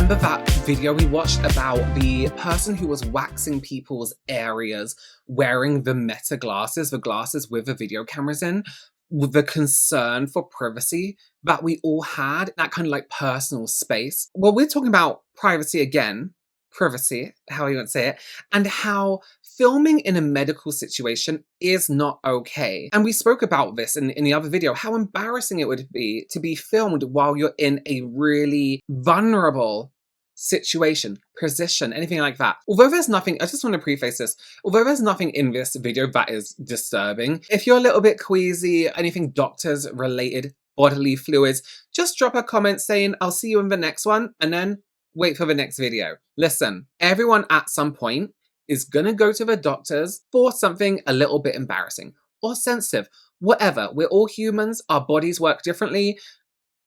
remember that video we watched about the person who was waxing people's areas wearing the Meta glasses, the glasses with the video cameras in, with the concern for privacy that we all had, that kind of like personal space? Well, we're talking about privacy again, privacy, how you want to say it, and how filming in a medical situation is not okay. And we spoke about this in the other video, how embarrassing it would be to be filmed while you're in a really vulnerable situation, position, anything like that. Although there's nothing, I just want to preface this, although there's nothing in this video that is disturbing, if you're a little bit queasy, anything doctors related, bodily fluids, just drop a comment saying, I'll see you in the next one, and then wait for the next video. Listen, everyone at some point is gonna go to the doctors for something a little bit embarrassing or sensitive, whatever. We're all humans, our bodies work differently.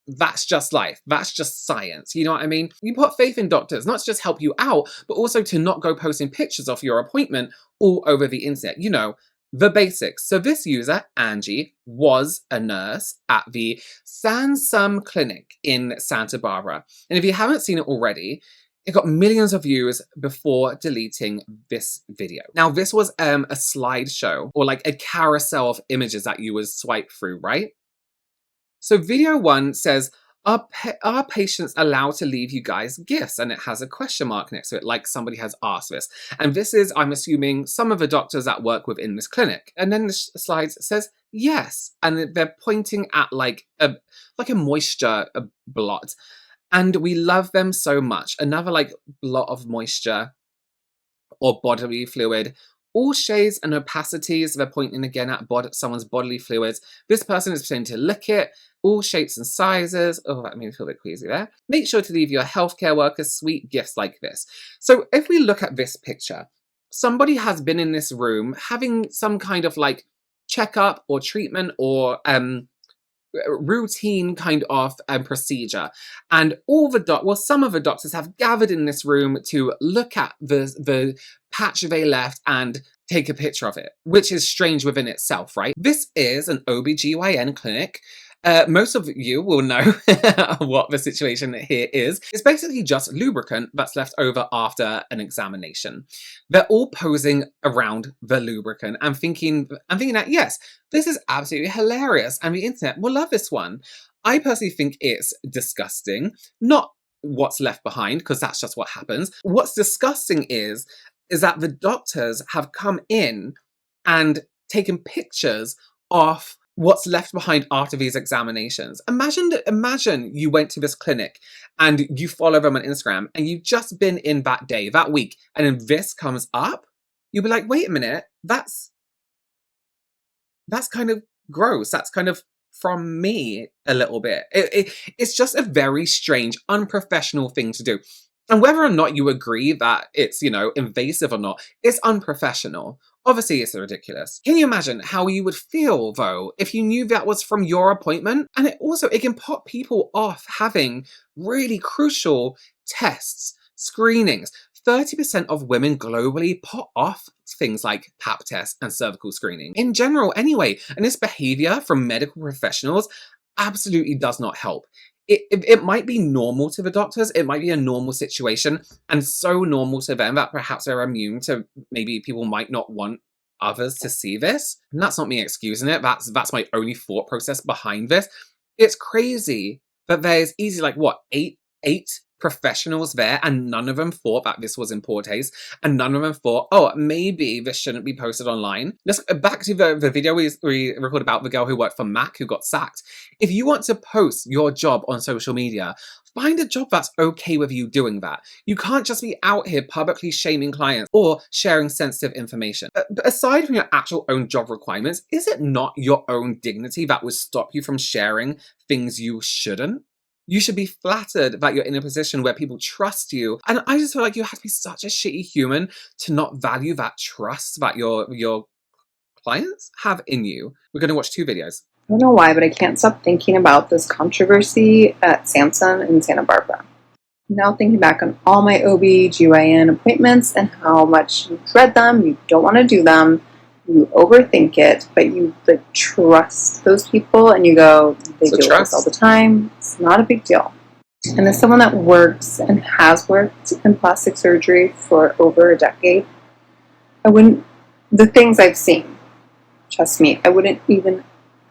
That's just life. That's just science. You know what I mean? You put faith in doctors, not to just help you out, but also to not go posting pictures of your appointment all over the internet. You know, the basics. So this user, Angie, was a nurse at the Sansum Clinic in Santa Barbara. And if you haven't seen it already, it got millions of views before deleting this video. Now, this was a slideshow or like a carousel of images that you would swipe through, right? So video one says, are patients allowed to leave you guys gifts? And it has a question mark next to it, like somebody has asked this. And this is, I'm assuming, some of the doctors that work within this clinic. And then the slide says, yes. And they're pointing at like a moisture blot. And we love them so much. Another like blot of moisture or bodily fluid. All shades and opacities, they're pointing again at someone's bodily fluids. This person is pretending to lick it. All shapes and sizes. Oh, that made me feel a bit queasy there. Make sure to leave your healthcare workers sweet gifts like this. So if we look at this picture, somebody has been in this room having some kind of like checkup or treatment or routine kind of procedure, and some of the doctors have gathered in this room to look at the patch they left and take a picture of it, which is strange within itself, right? This is an OBGYN clinic. Most of you will know what the situation here is. It's basically just lubricant that's left over after an examination. They're all posing around the lubricant and thinking that, yes, this is absolutely hilarious and the internet will love this one. I personally think it's disgusting, not what's left behind, because that's just what happens. What's disgusting is that the doctors have come in and taken pictures of what's left behind after these examinations. Imagine you went to this clinic and you follow them on Instagram and you've just been in that day, that week, and then this comes up. You'll be like, wait a minute, that's kind of gross. That's kind of from me a little bit. It's just a very strange, unprofessional thing to do. And whether or not you agree that it's, you know, invasive or not, it's unprofessional. Obviously, it's ridiculous. Can you imagine how you would feel, though, if you knew that was from your appointment? And it can put people off having really crucial tests, screenings. 30% of women globally put off things like pap tests and cervical screening. In general, anyway. And this behavior from medical professionals absolutely does not help. It might be normal to the doctors, it might be a normal situation, and so normal to them that perhaps they're immune to maybe people might not want others to see this. And that's not me excusing it, that's my only thought process behind this. It's crazy that there's easily like, what, eight professionals there, and none of them thought that this was in poor taste, and none of them thought, oh, maybe this shouldn't be posted online. Let's back to the video we recorded about the girl who worked for Mac who got sacked. If you want to post your job on social media, find a job that's okay with you doing that. You can't just be out here publicly shaming clients or sharing sensitive information. But aside from your actual own job requirements, is it not your own dignity that would stop you from sharing things you shouldn't? You should be flattered that you're in a position where people trust you. And I just feel like you have to be such a shitty human to not value that trust that your clients have in you. We're going to watch two videos. I don't know why, but I can't stop thinking about this controversy at Samson in Santa Barbara. Now thinking back on all my OB/GYN appointments and how much you dread them, you don't want to do them, you overthink it, but you trust those people and you go, they deal with this all the time. It's not a big deal. And as someone that works and has worked in plastic surgery for over a decade, I wouldn't, the things I've seen, trust me, I wouldn't even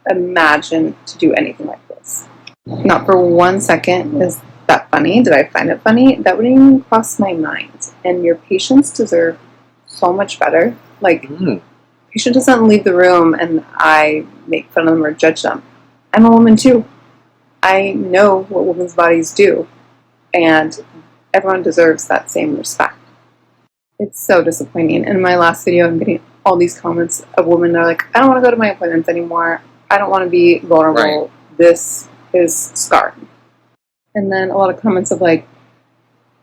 imagine to do anything like this. Not for 1 second is that funny. Did I find it funny? That wouldn't even cross my mind. And your patients deserve so much better. Like, patient doesn't leave the room and I make fun of them or judge them. I'm a woman too. I know what women's bodies do, and everyone deserves that same respect. It's so disappointing. In my last video, I'm getting all these comments of women that are like, I don't want to go to my appointments anymore. I don't want to be vulnerable. Right. This is scarring. And then a lot of comments of like,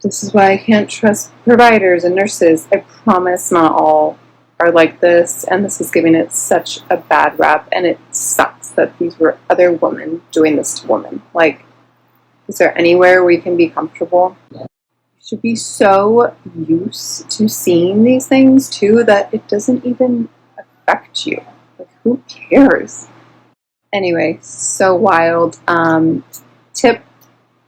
this is why I can't trust providers and nurses. I promise not all are like this, and this is giving it such a bad rap, and it sucks that these were other women doing this to women. Like, is there anywhere we can be comfortable? You should be so used to seeing these things too that it doesn't even affect you. Like, who cares? Anyway, so wild. Tip,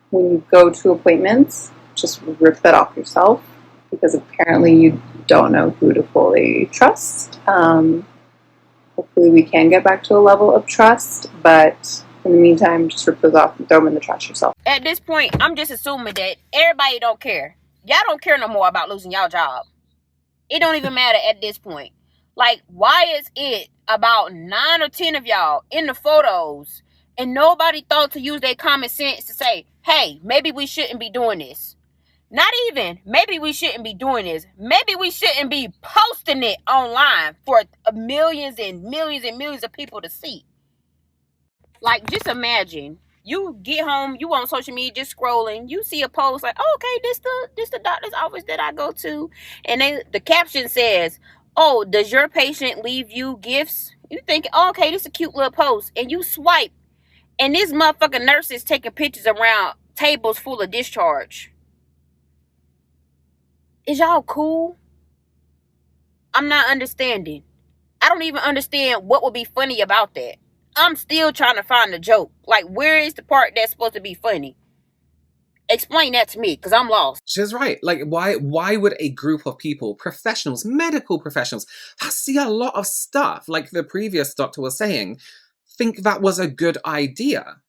when you go to appointments, just rip that off yourself, because apparently you don't know who to fully trust. Hopefully we can get back to a level of trust, but in the meantime, just rip those off and throw them in the trash yourself. At this point, I'm just assuming that everybody don't care. Y'all don't care no more about losing y'all job. It don't even matter at this point. Like, why is it about 9 or 10 of y'all in the photos and nobody thought to use their common sense to say, hey, maybe we shouldn't be doing this? Not even, maybe we shouldn't be doing this. Maybe we shouldn't be posting it online for millions and millions and millions of people to see. Like, just imagine, you get home, you on social media, just scrolling, you see a post like, oh, okay, this the doctor's office that I go to, and the caption says, oh, does your patient leave you gifts? You think, oh, okay, this is a cute little post, and you swipe, and this motherfucking nurse is taking pictures around tables full of discharge. Is y'all cool? I'm not understanding. I don't even understand what would be funny about that. I'm still trying to find the joke. Like, where is the part that's supposed to be funny? Explain that to me, because I'm lost. She's right. Like, why would a group of people, professionals, medical professionals, that see a lot of stuff, like the previous doctor was saying, think that was a good idea?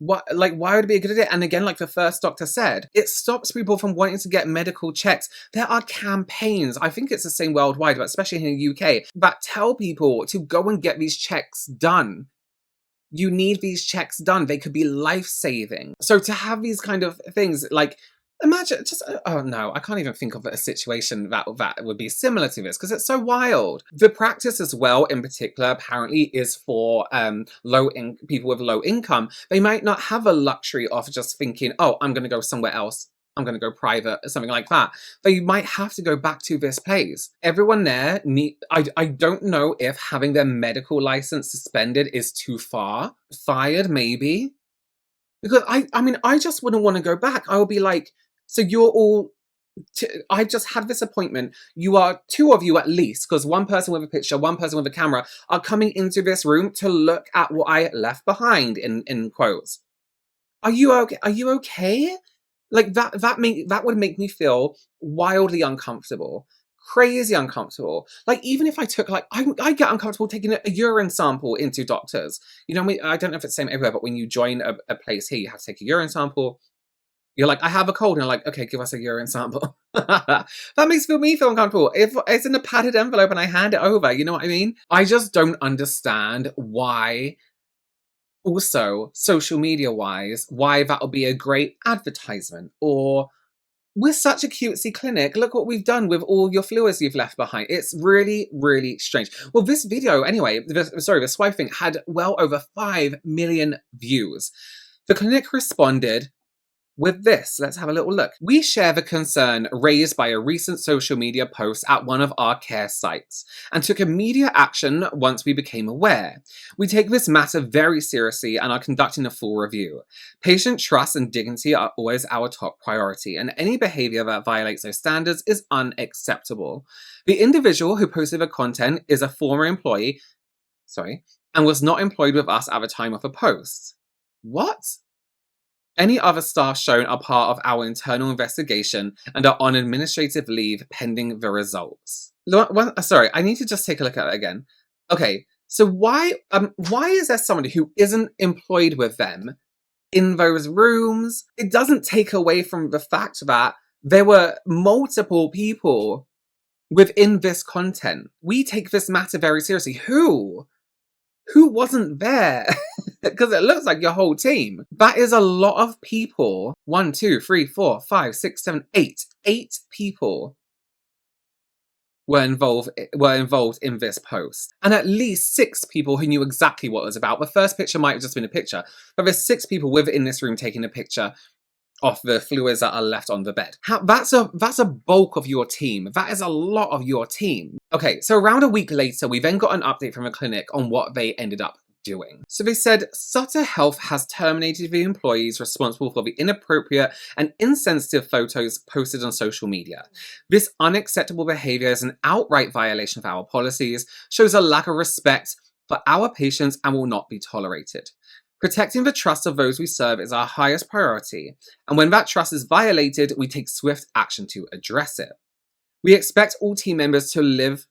Why would it be a good idea? And again, like the first doctor said, it stops people from wanting to get medical checks. There are campaigns, I think it's the same worldwide, but especially in the UK, that tell people to go and get these checks done. You need these checks done. They could be life-saving. So to have these kind of things, like, imagine just, oh no, I can't even think of a situation that would be similar to this, because it's so wild. The practice as well, in particular, apparently is for people with low income. They might not have a luxury of just thinking, oh, I'm going to go somewhere else. I'm going to go private, something like that. They might have to go back to this place. Everyone there, I don't know if having their medical license suspended is too far. Fired, maybe. Because I mean, I just wouldn't want to go back. I would be like, so you're all, I just had this appointment. You are, 2 of you at least, because one person with a picture, one person with a camera, are coming into this room to look at what I left behind, in quotes. Are you okay? Are you okay? Like, that would make me feel wildly uncomfortable. Crazy uncomfortable. Like, even if I took, like, I get uncomfortable taking a urine sample into doctors. You know, I don't know if it's the same everywhere, but when you join a place here, you have to take a urine sample. You're like, I have a cold, and you're like, okay, give us a urine sample. That makes me feel uncomfortable. If it's in a padded envelope and I hand it over, you know what I mean? I just don't understand why. Also, social media-wise, why that would be a great advertisement. Or, we're such a cutesy clinic, look what we've done with all your fluids you've left behind. It's really, really strange. Well, this video, anyway, the swipe thing, had well over 5 million views. The clinic responded with this. Let's have a little look. We share the concern raised by a recent social media post at one of our care sites and took immediate action once we became aware. We take this matter very seriously and are conducting a full review. Patient trust and dignity are always our top priority, and any behavior that violates those standards is unacceptable. The individual who posted the content is a former employee, and was not employed with us at the time of the post. What? Any other staff shown are part of our internal investigation and are on administrative leave pending the results. Sorry, I need to just take a look at it again. Okay, so why is there somebody who isn't employed with them in those rooms? It doesn't take away from the fact that there were multiple people within this content. We take this matter very seriously. Who wasn't there? Because it looks like your whole team. That is a lot of people. 1, 2, 3, 4, 5, 6, 7, 8. 8 people were involved in this post. And at least 6 people who knew exactly what it was about. The first picture might have just been a picture, but there's 6 people within this room taking a picture off the fluids that are left on the bed. That's a bulk of your team. That is a lot of your team. Okay, so around a week later, we then got an update from the clinic on what they ended up doing. So they said, Sutter Health has terminated the employees responsible for the inappropriate and insensitive photos posted on social media. This unacceptable behavior is an outright violation of our policies, shows a lack of respect for our patients, and will not be tolerated. Protecting the trust of those we serve is our highest priority, and when that trust is violated, we take swift action to address it. We expect all team members to live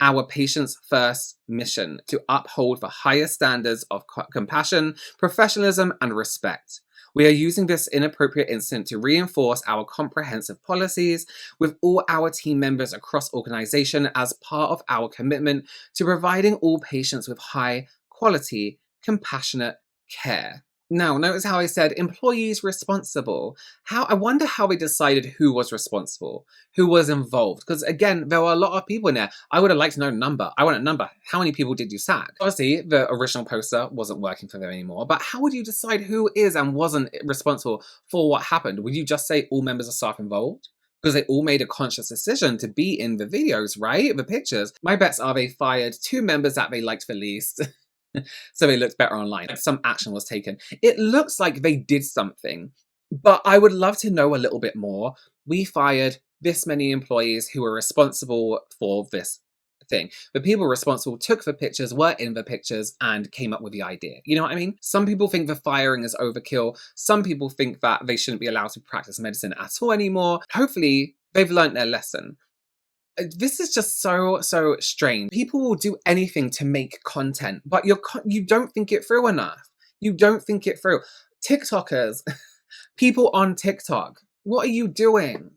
our patients' first mission, to uphold the highest standards of compassion, professionalism, and respect. We are using this inappropriate incident to reinforce our comprehensive policies with all our team members across organization as part of our commitment to providing all patients with high quality, compassionate care. Now, notice how I said employees responsible. I wonder how they decided who was responsible, who was involved. Because again, there were a lot of people in there. I would have liked to know a number. I want a number. How many people did you sack? Obviously, the original poster wasn't working for them anymore. But how would you decide who is and wasn't responsible for what happened? Would you just say all members of staff involved? Because they all made a conscious decision to be in the videos, right? The pictures. My bets are they fired 2 members that they liked the least. So they looked better online. Some action was taken. It looks like they did something, but I would love to know a little bit more. We fired this many employees who were responsible for this thing. The people responsible took the pictures, were in the pictures, and came up with the idea. You know what I mean? Some people think the firing is overkill. Some people think that they shouldn't be allowed to practice medicine at all anymore. Hopefully, they've learned their lesson. This is just so strange. People will do anything to make content, but you don't think it through enough. You don't think it through. TikTokers, people on TikTok, what are you doing?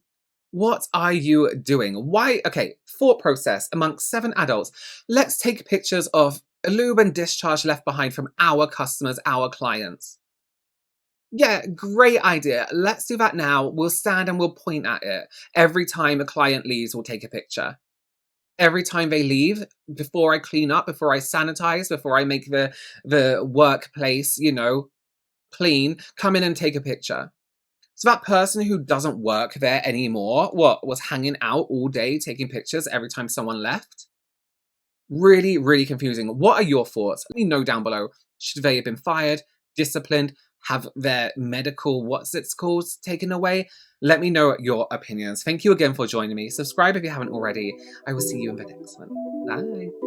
What are you doing? Why? Okay, thought process amongst 7 adults. Let's take pictures of lube and discharge left behind from our customers, our clients. Yeah, great idea. Let's do that now. We'll stand and we'll point at it. Every time a client leaves, we'll take a picture. Every time they leave, before I clean up, before I sanitize, before I make the workplace, clean, come in and take a picture. So that person who doesn't work there anymore, was hanging out all day taking pictures every time someone left? Really, really confusing. What are your thoughts? Let me know down below. Should they have been fired, disciplined, have their medical, taken away? Let me know your opinions. Thank you again for joining me. Subscribe if you haven't already. I will see you in the next one. Bye.